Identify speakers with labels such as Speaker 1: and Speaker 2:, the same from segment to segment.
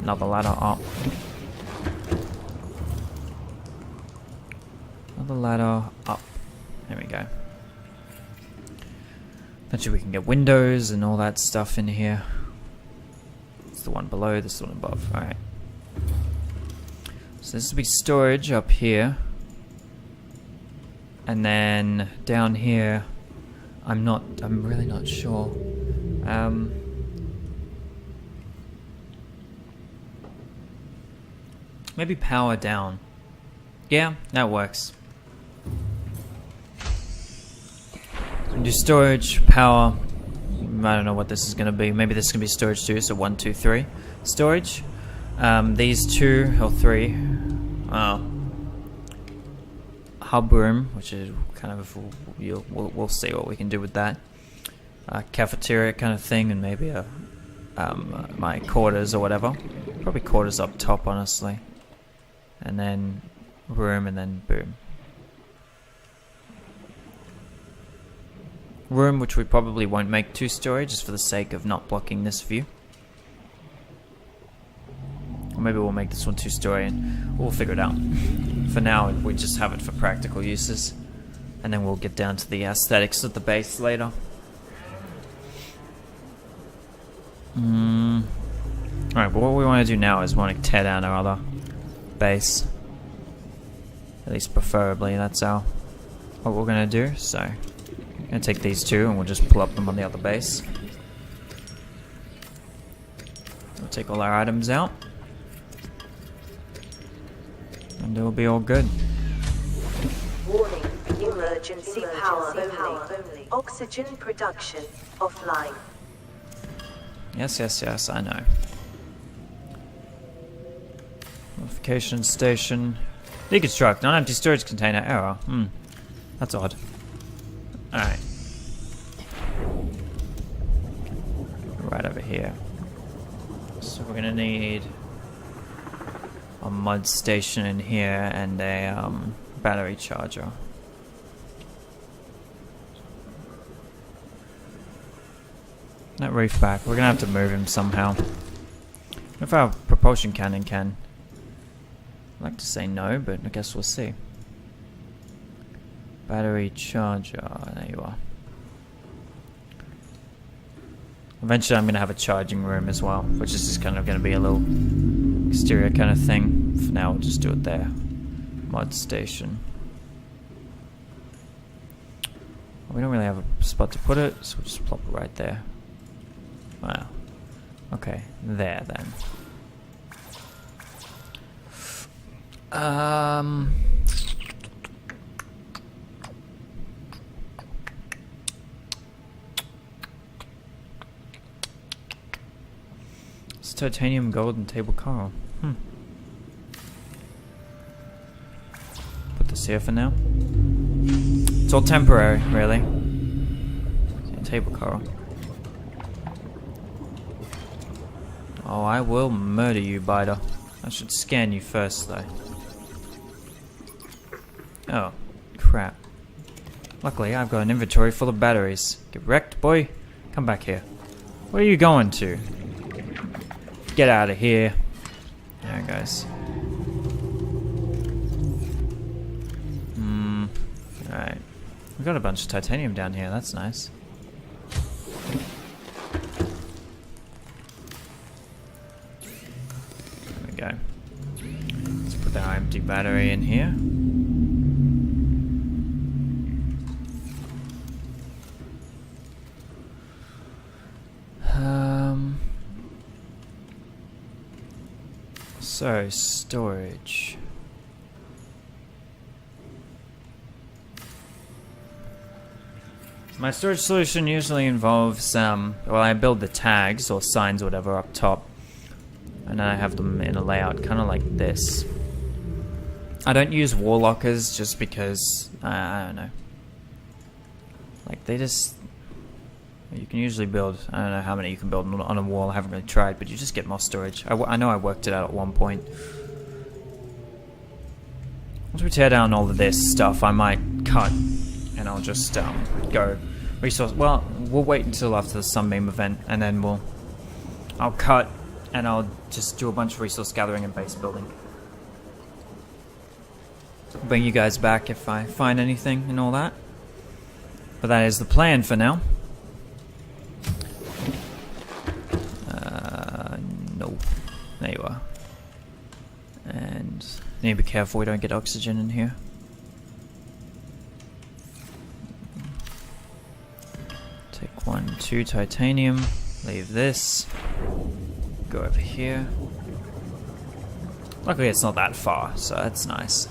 Speaker 1: another ladder up. Another ladder up. There we go. Eventually we can get windows and all that stuff in here. It's the one below, this is the one above. Alright. So this will be storage up here. And then down here, I'm really not sure. Maybe power down. Yeah, that works. Do storage, power. I don't know what this is going to be. Maybe this is going to be storage too. So 1, 2, 3. Storage. These 2 or 3. Hub room, which is kind of we'll see what we can do with that. Cafeteria kind of thing, and maybe my quarters or whatever. Probably quarters up top, honestly. And then room, and then boom. Room, which we probably won't make 2 storage, just for the sake of not blocking this view. Or maybe we'll make this one 2 story, and we'll figure it out. For now, we just have it for practical uses, and then we'll get down to the aesthetics of the base later. Alright, but what we want to do now is we want to tear down our other base. At least preferably, that's what we're going to do. So, I'm going to take these 2 and we'll just pull up them on the other base. We'll take all our items out. And it'll be all good.
Speaker 2: Warning, emergency power only. Oxygen production offline.
Speaker 1: Yes, I know. Modification station. Deconstruct, non-empty storage container, error. That's odd. Alright. Right over here. So we're gonna need a mud station in here and a battery charger. That reef back. We're gonna have to move him somehow. If our propulsion cannon can. I'd like to say no, but I guess we'll see. Battery charger. There you are. Eventually I'm going to have a charging room as well, which is just kind of going to be a little exterior kind of thing. For now we'll just do it there. Mod station. We don't really have a spot to put it, so we'll just plop it right there. Wow. Okay, there then. It's titanium, gold, and table coral. Put this here for now. It's all temporary, really. Yeah, table coral. Oh, I will murder you, biter. I should scan you first, though. Oh, crap. Luckily, I've got an inventory full of batteries. Get wrecked, boy. Come back here. Where are you going to? Get out of here. There it goes. Alright. We've got a bunch of titanium down here. That's nice. There we go. Let's put our empty battery in here. So, storage. My storage solution usually involves, well, I build the tags or signs or whatever up top, and then I have them in a layout kind of like this. I don't use wall lockers just because, I don't know. Like, they just... You can usually build, I don't know how many you can build on a wall, I haven't really tried, but you just get more storage. I know I worked it out at one point. Once we tear down all of this stuff, I might cut, and I'll just go resource. Well, we'll wait until after the Sunbeam event, and then I'll cut and I'll just do a bunch of resource gathering and base building. Bring you guys back if I find anything and all that. But that is the plan for now. No. There you are. And need to be careful we don't get oxygen in here. Take 1, 2 titanium. Leave this. Go over here. Luckily it's not that far, so that's nice.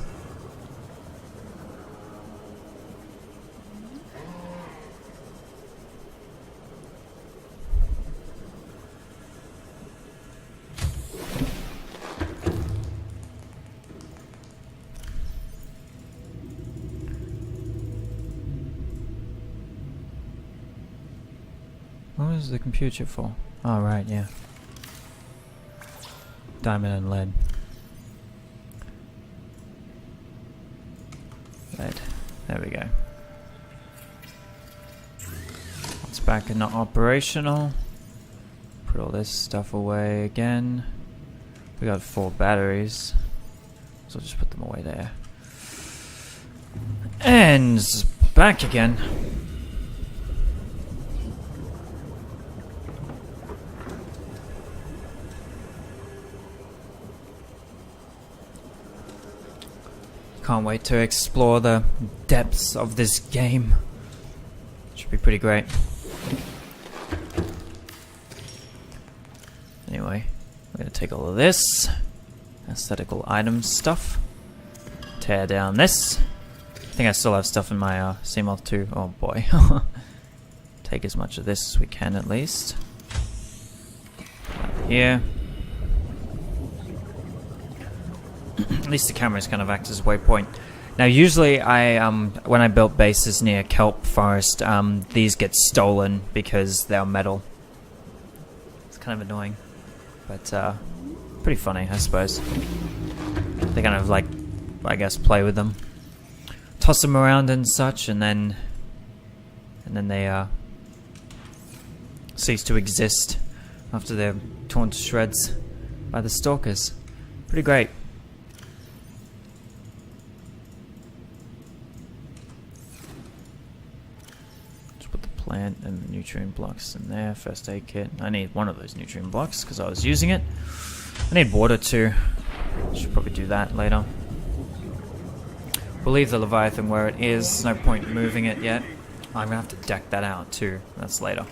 Speaker 1: What was the computer for? Oh, right, yeah. Diamond and lead. Lead. There we go. It's back in operational. Put all this stuff away again. We got 4 batteries. So I'll just put them away there. And back again. Can't wait to explore the depths of this game. Should be pretty great. Anyway, we're gonna take all of this aesthetical items stuff. Tear down this. I think I still have stuff in my CMOL 2. Oh boy. Take as much of this as we can at least. Up here. At least the cameras kind of act as a waypoint. Now usually when I built bases near kelp forest, these get stolen because they're metal. It's kind of annoying, but pretty funny, I suppose. They kind of like, I guess, play with them, toss them around and such, and then they cease to exist after they're torn to shreds by the stalkers. Pretty great. Plant and nutrient blocks in there. First aid kit. I need one of those nutrient blocks because I was using it. I need water too. Should probably do that later. We'll leave the Leviathan where it is. No point moving it yet. I'm gonna have to deck that out too. That's later.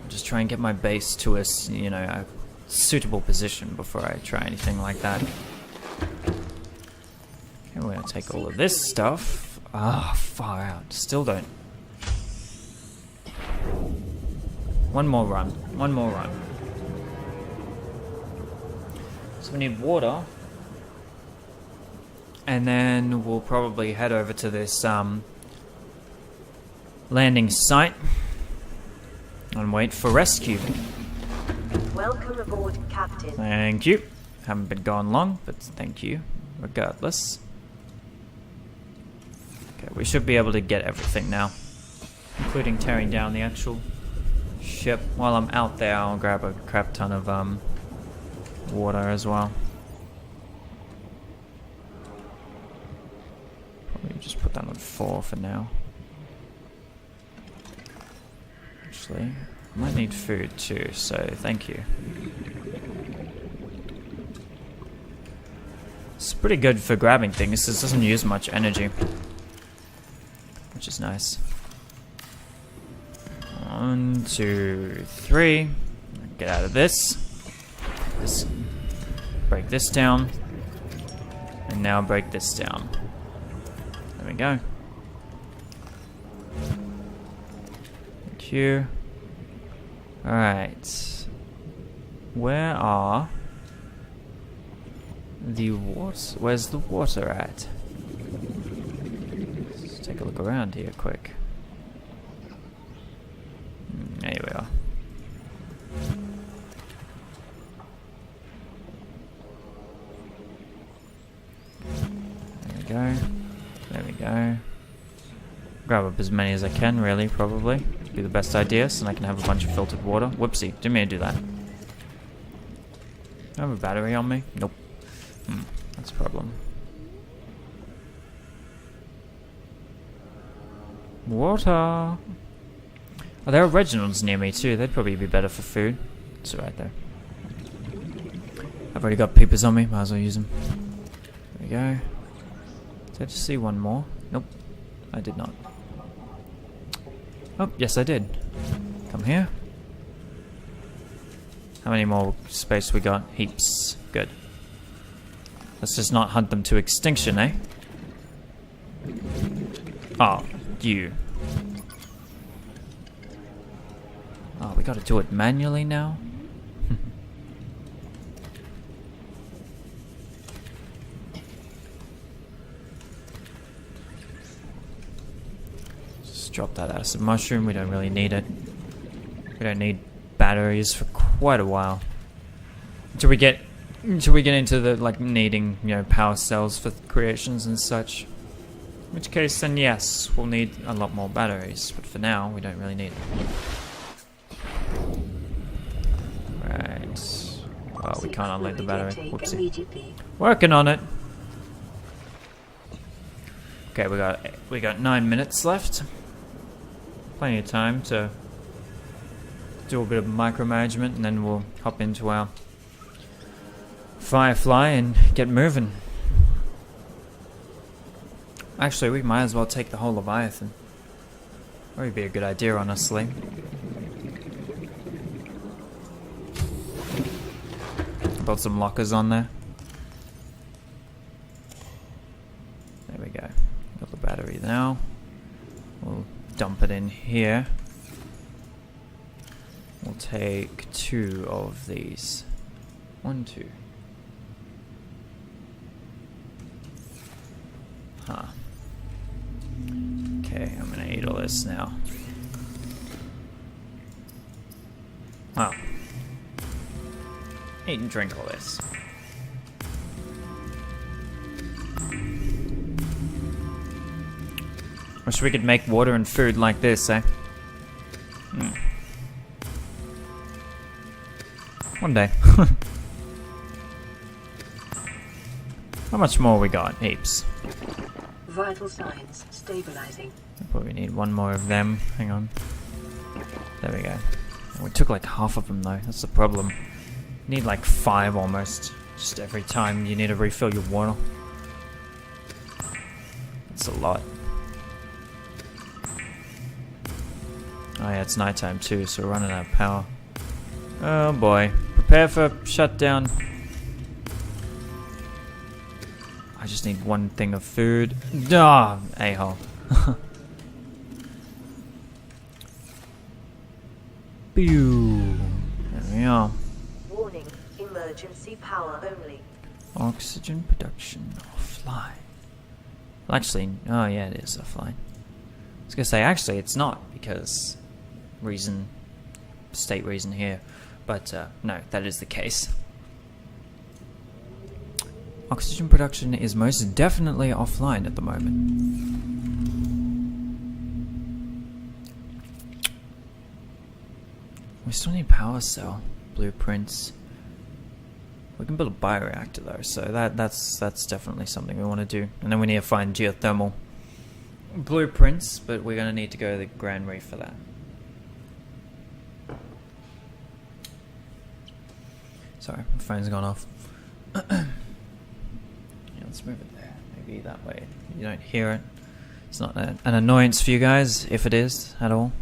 Speaker 1: I'll just try and get my base to a suitable position before I try anything like that. Okay, we're gonna take all of this stuff. Ah, far out. Still don't. One more run. One more run. So we need water. And then we'll probably head over to this landing site and wait for rescue.
Speaker 2: Welcome aboard, Captain.
Speaker 1: Thank you. Haven't been gone long, but thank you regardless. We should be able to get everything now, including tearing down the actual ship. While I'm out there, I'll grab a crap ton of water as well. Probably just put that on 4 for now. Actually, I might need food too, so thank you. It's pretty good for grabbing things. This doesn't use much energy, which is nice. 1, 2, 3. Get out of this. Break this down. And now break this down. There we go. Thank you. Alright. Where are the water? Where's the water at? Let's take a look around here quick. There we are. There we go. There we go. grab up as many as I can, really, probably. Be the best idea, so I can have a bunch of filtered water. Whoopsie, didn't mean to do that. Do I have a battery on me? Nope. That's a problem. Water! Oh, there are originals near me too. They'd probably be better for food. It's right there. I've already got peepers on me. Might as well use them. There we go. Did I just see one more? Nope. I did not. Oh, yes I did. Come here. How many more space we got? Heaps. Good. Let's just not hunt them to extinction, eh? Oh, you. Oh, we gotta do it manually now? Just drop that acid mushroom, we don't really need it. We don't need batteries for quite a while. Until we get into the, like, needing, you know, power cells for creations and such. In which case, then yes, we'll need a lot more batteries. But for now, we don't really need it. Right. Well, we can't unload the battery. Whoopsie. Working on it. Okay, we got 9 minutes left. Plenty of time to do a bit of micromanagement, and then we'll hop into our Firefly and get moving. Actually, we might as well take the whole Leviathan. That would be a good idea, honestly. Build some lockers on there. There we go. Got the battery now. We'll dump it in here. We'll take 2 of these. 1, 2. Huh. Okay, I'm gonna eat all this now. Wow. Eat and drink all this. Wish we could make water and food like this, eh? One day. How much more we got? Heaps.
Speaker 2: Vital signs stabilizing.
Speaker 1: Probably need one more of them. Hang on. There we go. We took like half of them though. That's the problem. You need like 5 almost. Just every time you need to refill your water. That's a lot. Oh yeah, it's nighttime too, so we're running out of power. Oh boy. Prepare for shutdown. I just need 1 thing of food. Ah, a-hole. Pew. There we are.
Speaker 2: Warning, emergency power only.
Speaker 1: Oxygen production offline. Well, actually, oh yeah, it is offline. I was gonna say, actually, it's not because state reason here, but no, that is the case. Oxygen production is most definitely offline at the moment. We still need power cell blueprints. We can build a bioreactor though, so that's definitely something we want to do. And then we need to find geothermal blueprints, but we're going to need to go to the Grand Reef for that. Sorry, my phone's gone off. Yeah, let's move it there. Maybe that way you don't hear it. It's not an annoyance for you guys, if it is at all.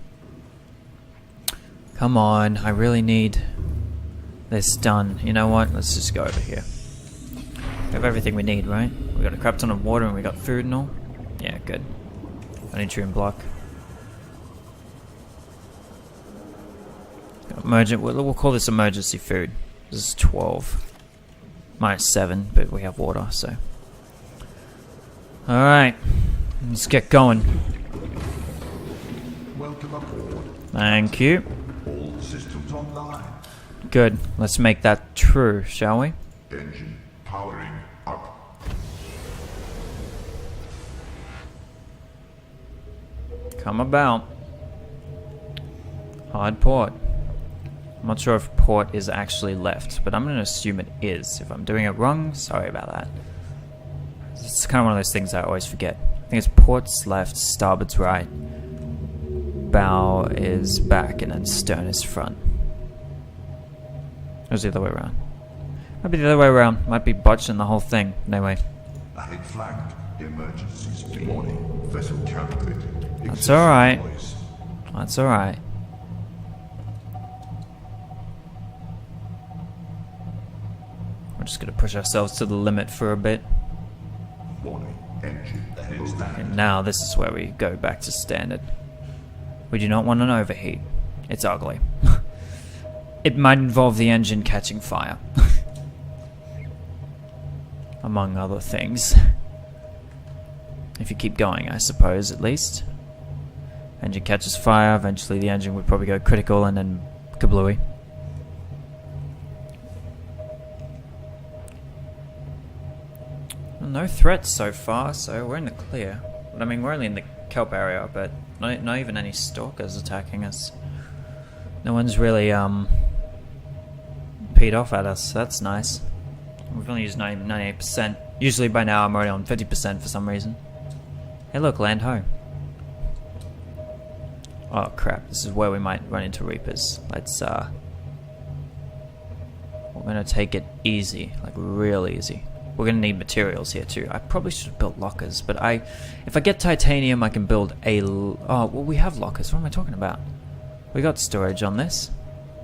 Speaker 1: Come on, I really need this done. You know what? Let's just go over here. We have everything we need, right? We got a crap ton of water and we got food and all. Yeah, good. A nutrient block. We'll call this emergency food. This is 12. Minus 7, but we have water, so. Alright. Let's get going.
Speaker 3: Welcome aboard.
Speaker 1: Thank you.
Speaker 3: All systems online.
Speaker 1: Good. Let's make that true, shall we?
Speaker 3: Engine powering up.
Speaker 1: Come about. Hard port. I'm not sure if port is actually left, but I'm going to assume it is. If I'm doing it wrong, sorry about that. It's kind of one of those things I always forget. I think it's port's left, starboard's right. Bow is back, and then stern is front. Or is it the other way around? Might be the other way around. Might be botching the whole thing. Anyway.
Speaker 3: Ahead flagged. Emergency speed. Warning. Vessel calculated.
Speaker 1: That's alright. That's alright. We're just gonna push ourselves to the limit for a bit.
Speaker 3: Warning. Engine ahead.
Speaker 1: And now this is where we go back to standard. We do not want an overheat. It's ugly. It might involve the engine catching fire. Among other things. If you keep going, I suppose, at least. Engine catches fire, eventually the engine would probably go critical and then kablooey. Well, no threats so far, so we're in the clear. I mean, we're only in the kelp area, but not even any stalkers attacking us. No one's really, peed off at us, so that's nice. We've only used 98%. Usually by now I'm already on 50% for some reason. Hey look, land ho. Oh crap, this is where we might run into Reapers. Let's, we're gonna take it easy, like real easy. We're gonna need materials here too. I probably should have built lockers, but if I get titanium I can build oh, well we have lockers, what am I talking about? We got storage on this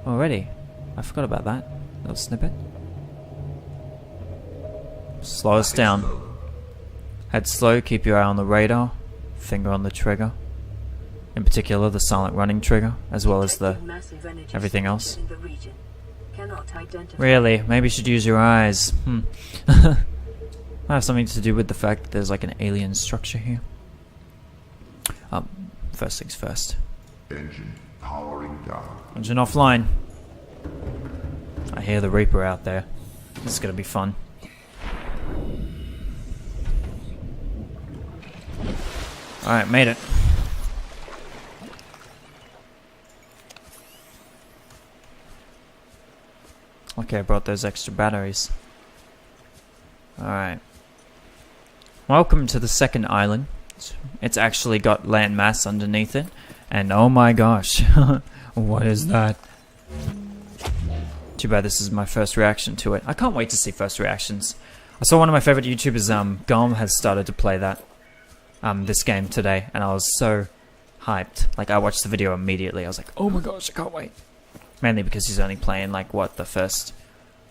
Speaker 1: already. I forgot about that little snippet. Slow us down. Head slow, keep your eye on the radar, finger on the trigger. In particular, the silent running trigger, as well as the everything else. Really? Maybe you should use your eyes. Might have something to do with the fact that there's like an alien structure here. First things first.
Speaker 3: Engine powering down.
Speaker 1: Engine offline. I hear the Reaper out there. This is gonna be fun. Alright, made it. Okay, I brought those extra batteries. Alright. Welcome to the second island. It's actually got land mass underneath it. And oh my gosh. What is that? Too bad this is my first reaction to it. I can't wait to see first reactions. I saw one of my favorite YouTubers, Gom, has started to play that. This game today, and I was so hyped. Like, I watched the video immediately. I was like, oh my gosh, I can't wait. Mainly because he's only playing, like, what, the first,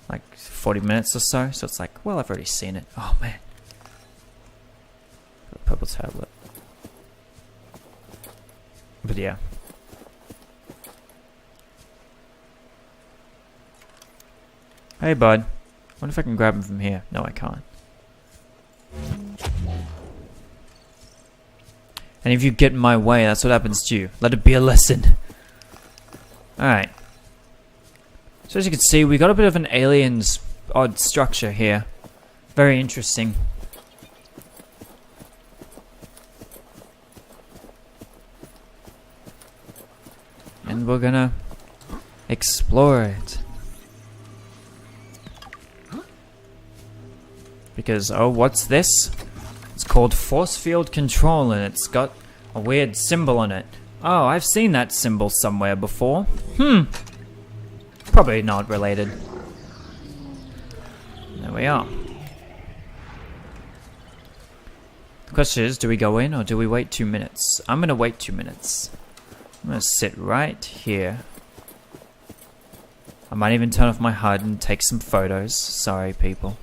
Speaker 1: like, 40 minutes or so? So it's like, well, I've already seen it. Oh, man. Purple tablet. But yeah. Hey, bud. Wonder if I can grab him from here. No, I can't. And if you get in my way, that's what happens to you. Let it be a lesson. Alright. So as you can see, we got a bit of an alien's odd structure here. Very interesting. And we're gonna explore it. Because, oh, what's this? It's called force field control, and it's got a weird symbol on it. Oh, I've seen that symbol somewhere before. Probably not related. There we are. The question is, do we go in or do we wait 2 minutes? I'm gonna wait 2 minutes. I'm gonna sit right here. I might even turn off my HUD and take some photos. Sorry, people.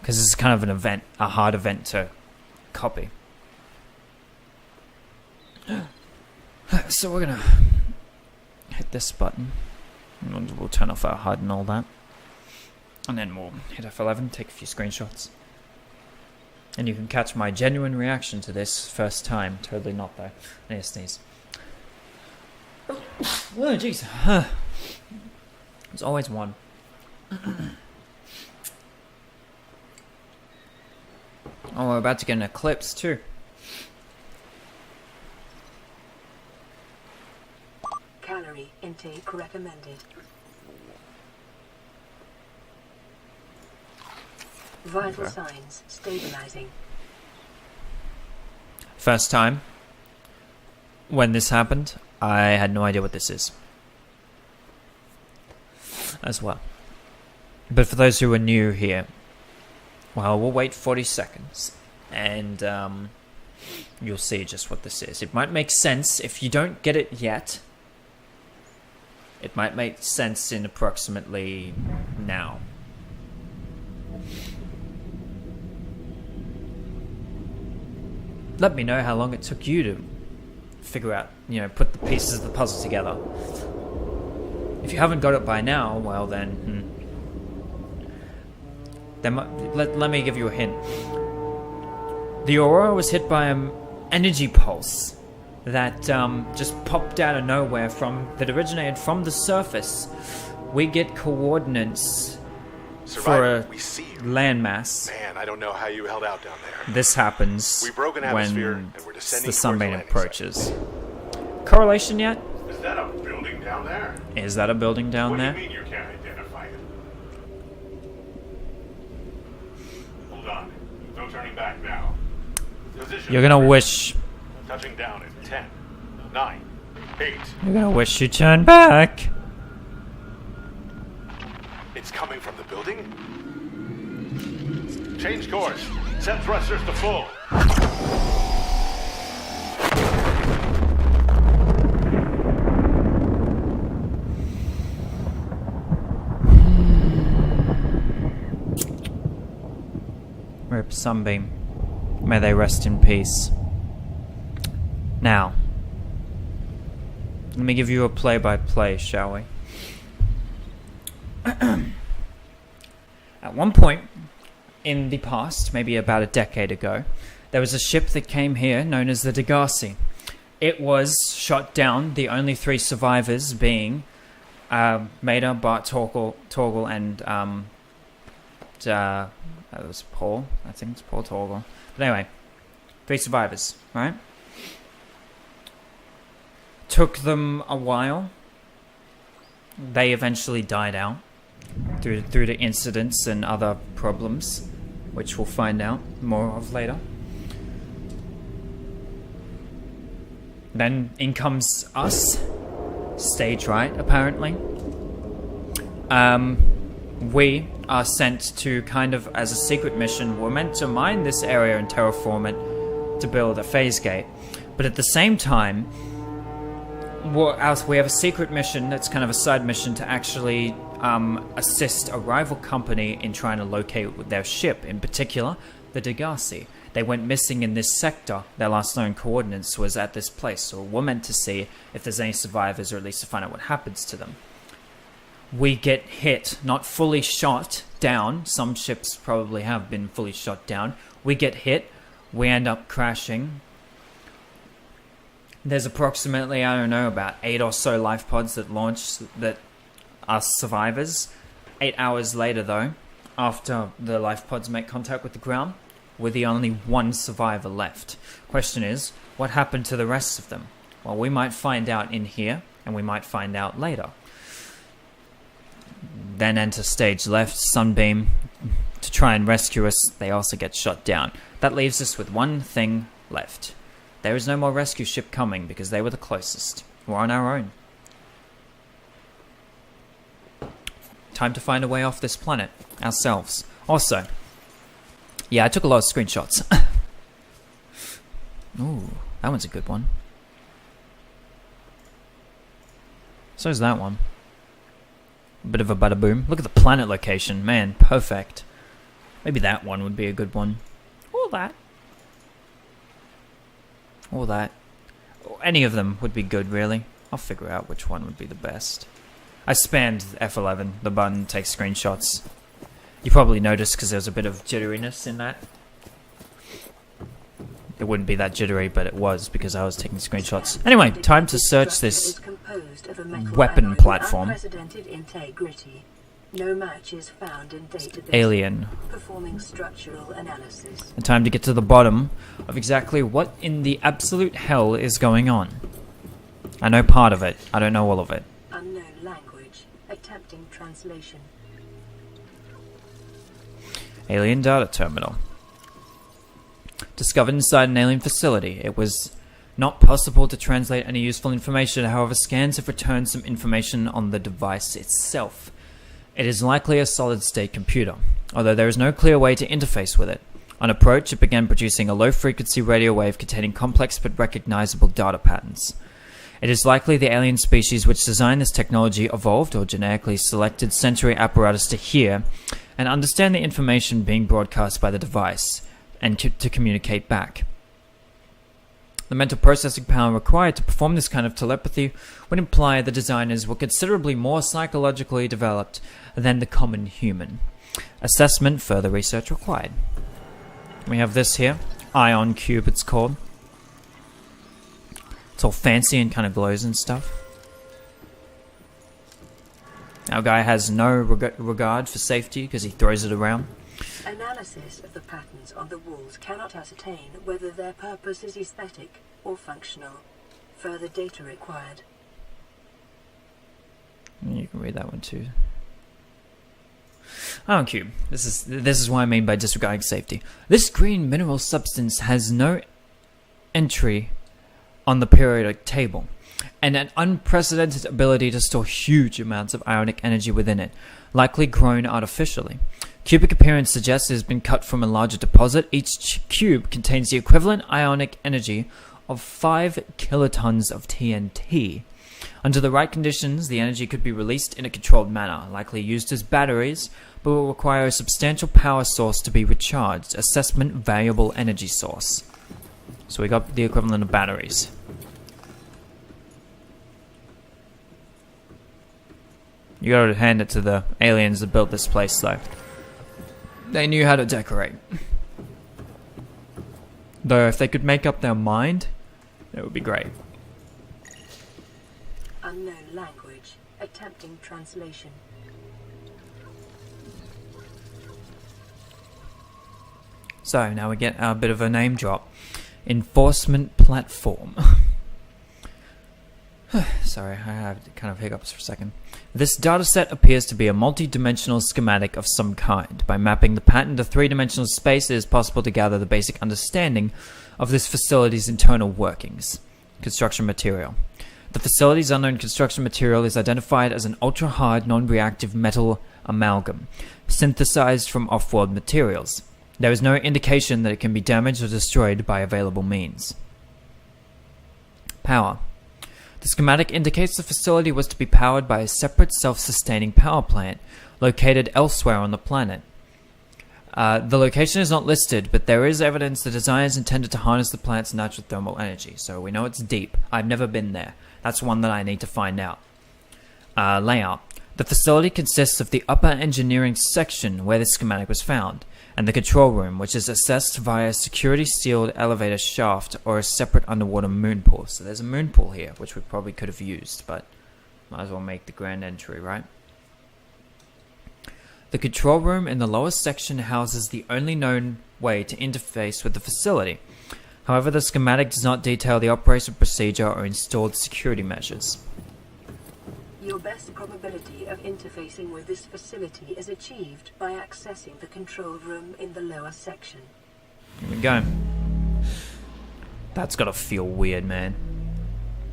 Speaker 1: Because this is kind of an event, a hard event to copy. So we're gonna hit this button. And we'll turn off our HUD and all that. And then we'll hit F11, take a few screenshots. And you can catch my genuine reaction to this first time. Totally not though. I need to sneeze. Oh jeez. There's always one. Oh, we're about to get an eclipse too.
Speaker 2: Calorie intake recommended. Vital signs stabilizing.
Speaker 1: First time when this happened, I had no idea what this is as well. But for those who are new here, well, we'll wait 40 seconds and you'll see just what this is. It might make sense if you don't get it yet. It might make sense in approximately now. Let me know how long it took you to figure out, put the pieces of the puzzle together. If you haven't got it by now, well then, let me give you a hint. The Aurora was hit by an energy pulse that just popped out of nowhere that originated from the surface. We get coordinates for a landmass.
Speaker 4: Man, I don't know how you held out down there.
Speaker 1: This happens
Speaker 4: We broke an atmosphere and we're descending
Speaker 1: the
Speaker 4: towards
Speaker 1: sunbeam
Speaker 4: the landing
Speaker 1: approaches. Correlation yet?
Speaker 4: Is that a building down there?
Speaker 1: Is that a building down there?
Speaker 4: What do you mean you can't identify it? Hold on. No turning back now. Position.
Speaker 1: You're gonna wish.
Speaker 4: Touching down in 10, 9, 8.
Speaker 1: You're gonna wish you turned back.
Speaker 4: It's coming from the building? Change course. Set thrusters to full.
Speaker 1: Rip Sunbeam. May they rest in peace. Now, let me give you a play-by-play, shall we? At one point in the past, maybe about a decade ago, there was a ship that came here known as the Degassi. It was shot down, the only 3 survivors being Maida, Bart, Torgal, and that was Paul. I think it's Paul Torgal. But anyway, 3 survivors, right? Took them a while. They eventually died out through the incidents and other problems, which we'll find out more of later. Then in comes us, stage right, apparently. We are sent to kind of as a secret mission. We're meant to mine this area and terraform it to build a phase gate, but at the same time, we have a secret mission that's kind of a side mission to actually assist a rival company in trying to locate their ship, in particular, the Degassi. They went missing in this sector. Their last known coordinates was at this place, so we're meant to see if there's any survivors, or at least to find out what happens to them. We get hit, not fully shot down. Some ships probably have been fully shot down. We get hit. We end up crashing. There's approximately, I don't know, about 8 or so life pods that launch that are survivors. 8 hours later, though, after the life pods make contact with the ground, we're the only 1 survivor left. Question is, what happened to the rest of them? Well, we might find out in here, and we might find out later. Then enter stage left, Sunbeam, to try and rescue us. They also get shot down. That leaves us with 1 thing left. There is no more rescue ship coming because they were the closest. We're on our own. Time to find a way off this planet ourselves. Also, yeah, I took a lot of screenshots. Ooh, that one's a good one. So is that one. Bit of a bada boom. Look at the planet location. Man, perfect. Maybe that one would be a good one. Or that. Or that. Any of them would be good, really. I'll figure out which one would be the best. I spammed F11, the button takes screenshots. You probably noticed because there was a bit of jitteriness in that. It wouldn't be that jittery, but it was because I was taking screenshots. Anyway, time to search this weapon platform.
Speaker 2: No match is found in database.
Speaker 1: Alien.
Speaker 2: Performing structural analysis.
Speaker 1: And time to get to the bottom of exactly what in the absolute hell is going on. I know part of it. I don't know all of it.
Speaker 2: Unknown language. Attempting translation.
Speaker 1: Alien data terminal. Discovered inside an alien facility. It was not possible to translate any useful information. However, scans have returned some information on the device itself. It is likely a solid-state computer, although there is no clear way to interface with it. On approach, it began producing a low-frequency radio wave containing complex but recognizable data patterns. It is likely the alien species which designed this technology evolved or genetically selected sensory apparatus to hear and understand the information being broadcast by the device, and to communicate back. The mental processing power required to perform this kind of telepathy would imply the designers were considerably more psychologically developed than the common human. Assessment, further research required. We have this here, Ion Cube it's called. It's all fancy and kind of glows and stuff. Our guy has no regard for safety because he throws it around.
Speaker 2: Analysis of the patterns on the walls cannot ascertain whether their purpose is aesthetic or functional. Further data required.
Speaker 1: You can read that one too. Ion Cube. This is what I mean by disregarding safety. This green mineral substance has no entry on the periodic table, and an unprecedented ability to store huge amounts of ionic energy within it, likely grown artificially. Cubic appearance suggests it has been cut from a larger deposit. Each cube contains the equivalent ionic energy of 5 kilotons of TNT. Under the right conditions, the energy could be released in a controlled manner, likely used as batteries, but will require a substantial power source to be recharged. Assessment, variable energy source. So we got the equivalent of batteries. You gotta hand it to the aliens that built this place, though. They knew how to decorate. Though, if they could make up their mind, it would be great.
Speaker 2: Unknown language. Attempting translation.
Speaker 1: So, now we get a bit of a name drop. Enforcement platform. Sorry, I had kind of hiccups for a second. This dataset appears to be a multi-dimensional schematic of some kind. By mapping the pattern to three-dimensional space, it is possible to gather the basic understanding of this facility's internal workings. Construction material. The facility's unknown construction material is identified as an ultra-hard, non-reactive metal amalgam, synthesized from off-world materials. There is no indication that it can be damaged or destroyed by available means. Power. The schematic indicates the facility was to be powered by a separate self-sustaining power plant located elsewhere on the planet. The location is not listed, but there is evidence the designers intended to harness the plant's natural thermal energy, so we know it's deep. I've never been there. That's one that I need to find out. Layout. The facility consists of the upper engineering section where the schematic was found, and the control room, which is accessed via a security-sealed elevator shaft or a separate underwater moon pool. So there's a moon pool here, which we probably could have used, but might as well make the grand entry, right? The control room in the lower section houses the only known way to interface with the facility. However, the schematic does not detail the operation procedure or installed security measures.
Speaker 2: Your best probability of interfacing with this facility is achieved by accessing the control room in the lower section.
Speaker 1: Here we go. That's gotta feel weird, man.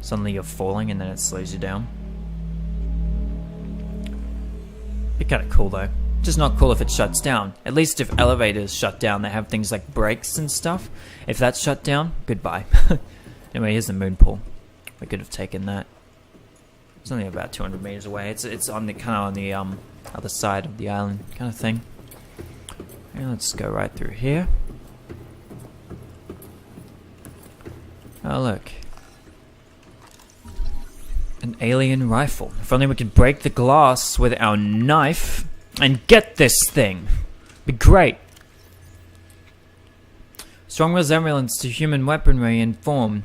Speaker 1: Suddenly you're falling and then it slows you down. Be kinda cool though. Just not cool if it shuts down. At least if elevators shut down, they have things like brakes and stuff. If that's shut down, goodbye. Anyway, here's the moon pool. We could have taken that. It's only about 200 meters away. It's on the kind of on the other side of the island kind of thing. And let's go right through here. Oh look, an alien rifle. If only we could break the glass with our knife and get this thing. Be great. Strong resemblance to human weaponry and form.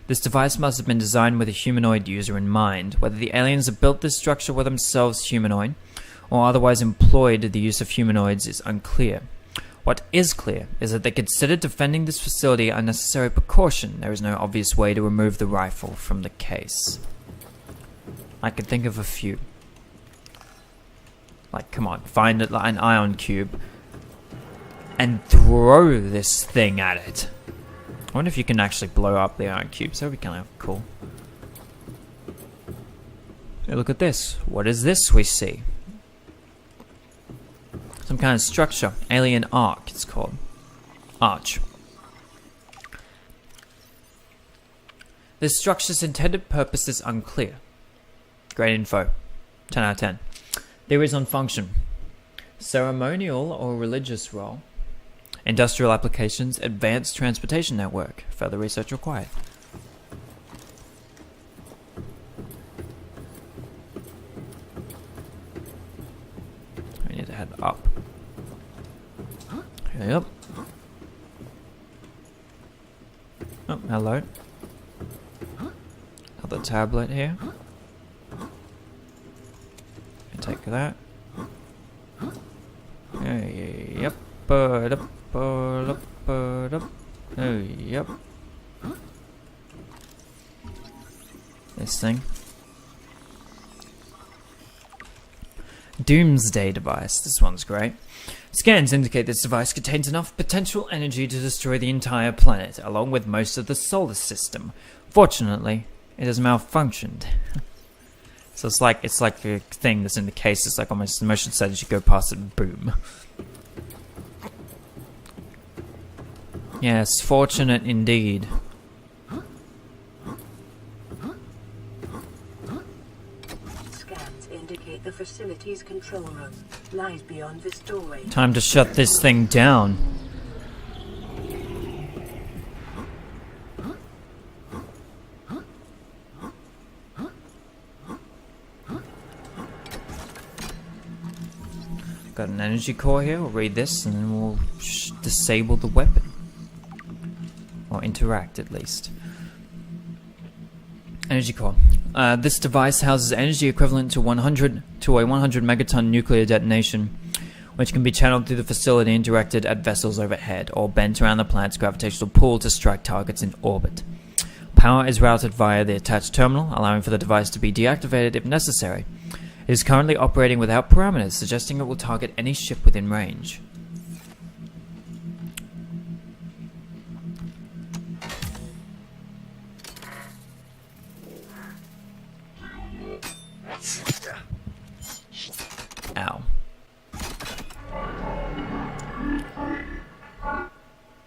Speaker 1: This device must have been designed with a humanoid user in mind. Whether the aliens have built this structure were themselves humanoid, or otherwise employed the use of humanoids is unclear. What is clear is that they considered defending this facility a necessary precaution. There is no obvious way to remove the rifle from the case. I can think of a few. Like, come on, find an ion cube and throw this thing at it. I wonder if you can actually blow up the ion cubes. That would be kind of cool. Hey, look at this. What is this we see? Some kind of structure. Alien Arc, it's called. Arch. This structure's intended purpose is unclear. Great info. 10 out of 10. Theories on function. Ceremonial or religious role. Industrial applications. Advanced transportation network. Further research required. We need to head up. Yep. Oh, hello. Another tablet here. Take that. Yep. Yep. This thing. Doomsday device. This one's great. Scans indicate this device contains enough potential energy to destroy the entire planet, along with most of the solar system. Fortunately, it has malfunctioned. So it's like the thing that's in the case. It's like almost the motion sensor. You go past it, and boom. Yes, fortunate indeed.
Speaker 2: Scans indicate the facility's control room lies beyond this doorway.
Speaker 1: Time to shut this thing down. Got an energy core here. We'll read this and then we'll disable the weapon. Or interact at least. Energy core. This device houses energy equivalent to a 100 megaton nuclear detonation, which can be channeled through the facility and directed at vessels overhead, or bent around the planet's gravitational pull to strike targets in orbit. Power is routed via the attached terminal, allowing for the device to be deactivated if necessary. It is currently operating without parameters, suggesting it will target any ship within range. Ow.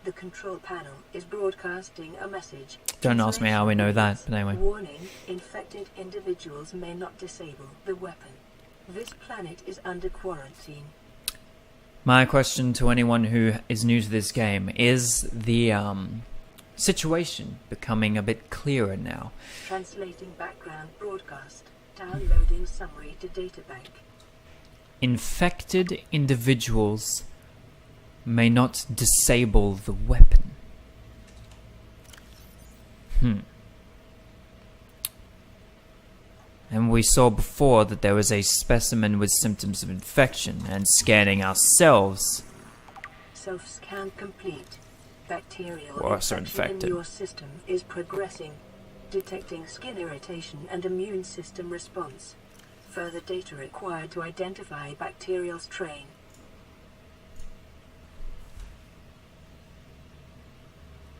Speaker 2: The control panel is broadcasting a message.
Speaker 1: Don't ask me how we know that, but anyway.
Speaker 2: Warning, infected individuals may not disable the weapon. This planet is under quarantine.
Speaker 1: My question to anyone who is new to this game, is the situation becoming a bit clearer now?
Speaker 2: Translating background broadcast. Downloading summary to databank.
Speaker 1: Infected individuals may not disable the weapon. And we saw before that there was a specimen with symptoms of infection, and scanning ourselves.
Speaker 2: Self-scan complete. Bacterial
Speaker 1: We're also
Speaker 2: infection
Speaker 1: infected.
Speaker 2: in your system is progressing. Detecting skin irritation and immune system response. Further data required to identify bacterial strain.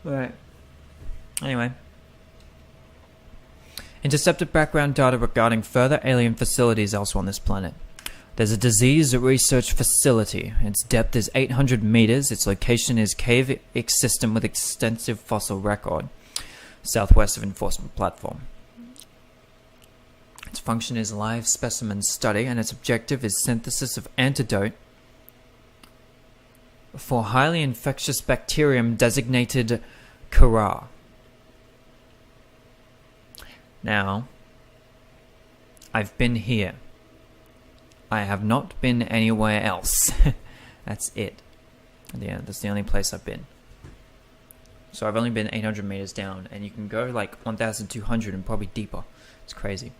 Speaker 1: Right. Anyway. Intercepted background data regarding further alien facilities elsewhere on this planet. There's a disease research facility. Its depth is 800 meters. Its location is cave system with extensive fossil record. Southwest of enforcement platform. Its function is live specimen study, and its objective is synthesis of antidote for highly infectious bacterium designated Kara. Now, I've been here. I have not been anywhere else. That's it. Yeah, that's the only place I've been. So I've only been 800 meters down, and you can go like 1,200 and probably deeper. It's crazy.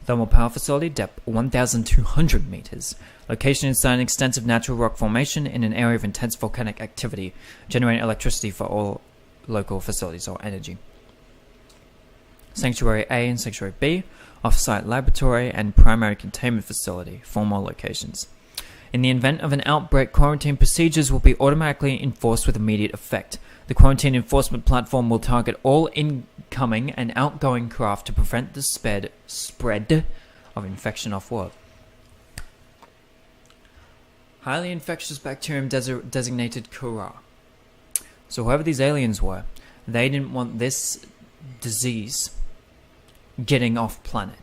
Speaker 1: Thermal power facility, depth 1,200 meters. Location inside an extensive natural rock formation in an area of intense volcanic activity, generating electricity for all local facilities or energy. Sanctuary A and Sanctuary B, off-site laboratory and primary containment facility, 4 more locations. In the event of an outbreak, quarantine procedures will be automatically enforced with immediate effect. The quarantine enforcement platform will target all incoming and outgoing craft to prevent the spread of infection off-world. Highly infectious bacterium designated Kura. So whoever these aliens were, they didn't want this disease getting off planet.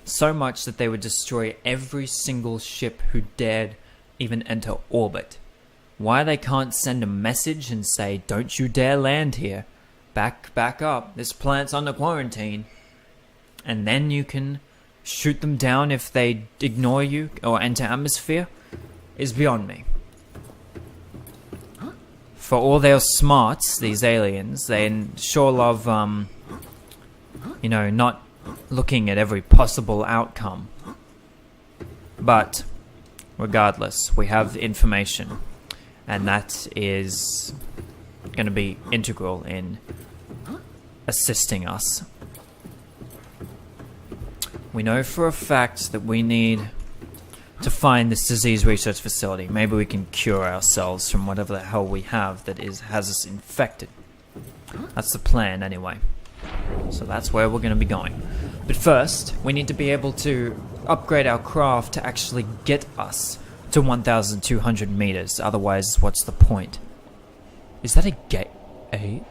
Speaker 1: So much that they would destroy every single ship who dared even enter orbit. Why they can't send a message and say, don't you dare land here. Back up. This planet's under quarantine. And then you can shoot them down if they ignore you or enter atmosphere is beyond me. For all their smarts, these aliens, they sure love, not looking at every possible outcome. But regardless, we have information. And that is going to be integral in assisting us. We know for a fact that we need to find this disease research facility. Maybe we can cure ourselves from whatever the hell we have that has us infected. That's the plan anyway. So that's where we're going to be going. But first, we need to be able to upgrade our craft to actually get us to 1,200 meters. Otherwise, what's the point? Is that a gate? 8?